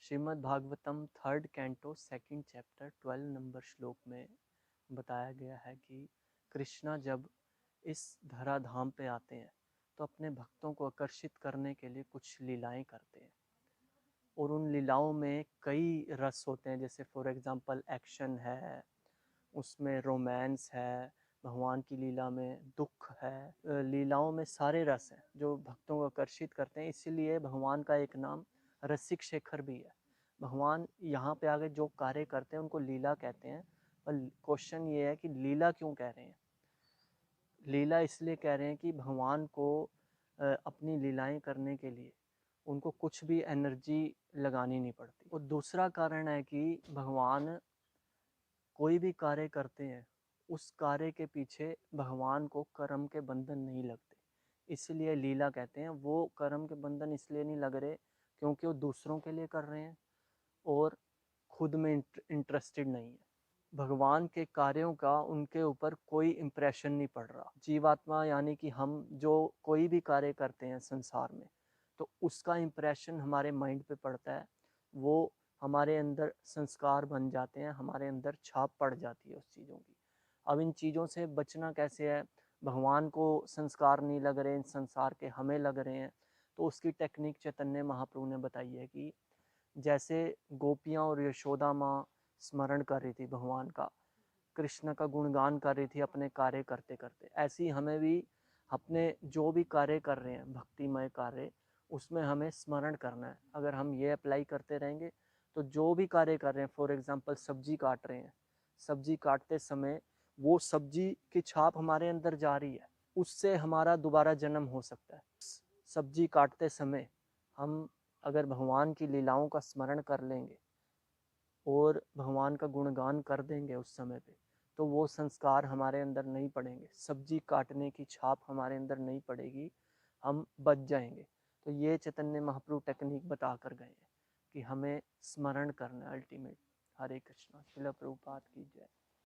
Shrimad Bhagavatam third canto second chapter 12 number श्लोक में बताया गया है कि कृष्णा जब इस धराधाम पे आते हैं तो अपने भक्तों को आकर्षित करने के लिए कुछ लीलाएं करते हैं और उन लीलाओं में कई रस होते हैं, जैसे फॉर एग्जांपल एक्शन है, उसमें रोमांस है, भगवान की लीला में दुख है। लीलाओं में सारे रस हैं जो भक्तों को आकर्षित करते हैं, इसीलिए भगवान का एक नाम रसिक शेखर भी है। भगवान यहाँ पे आगे जो कार्य करते हैं उनको लीला कहते हैं, पर क्वेश्चन ये है कि लीला क्यों कह रहे हैं। लीला इसलिए कह रहे हैं कि भगवान को अपनी लीलाएं करने के लिए उनको कुछ भी एनर्जी लगानी नहीं पड़ती। और दूसरा कारण है कि भगवान कोई भी कार्य करते हैं उस कार्य के पीछे भगवान को कर्म के बंधन नहीं लगते, इसलिए लीला कहते हैं। वो कर्म के बंधन इसलिए नहीं लग रहे क्योंकि वो दूसरों के लिए कर रहे हैं और खुद में इंटरेस्टेड नहीं है। भगवान के कार्यों का उनके ऊपर कोई इम्प्रेशन नहीं पड़ रहा। जीवात्मा यानी कि हम जो कोई भी कार्य करते हैं संसार में, तो उसका इम्प्रेशन हमारे माइंड पे पड़ता है, वो हमारे अंदर संस्कार बन जाते हैं, हमारे अंदर छाप पड़ जाती है उस चीज़ों की। अब इन चीज़ों से बचना कैसे है। भगवान को संस्कार नहीं लग रहे, इन संसार के हमें लग रहे हैं, तो उसकी टेक्निक चैतन्य महाप्रभु ने बताई है कि जैसे गोपियाँ और यशोदा माँ स्मरण कर रही थी भगवान का, कृष्ण का गुणगान कर रही थी अपने कार्य करते करते, ऐसे ही हमें भी अपने जो भी कार्य कर रहे हैं भक्तिमय कार्य, उसमें हमें स्मरण करना है। अगर हम ये अप्लाई करते रहेंगे तो जो भी कार्य कर रहे हैं, फॉर एग्जांपल सब्जी काट रहे हैं, सब्जी काटते समय वो सब्जी की छाप हमारे अंदर जा रही है, उससे हमारा दोबारा जन्म हो सकता है। सब्जी काटते समय हम अगर भगवान की लीलाओं का स्मरण कर लेंगे और भगवान का गुणगान कर देंगे उस समय पे, तो वो संस्कार हमारे अंदर नहीं पड़ेंगे, सब्जी काटने की छाप हमारे अंदर नहीं पड़ेगी, हम बच जाएंगे। तो ये चैतन्य महाप्रभु टेक्निक बता कर गए हैं कि हमें स्मरण करना अल्टीमेट। हरे कृष्णा। श्रील प्रभुपाद की जय।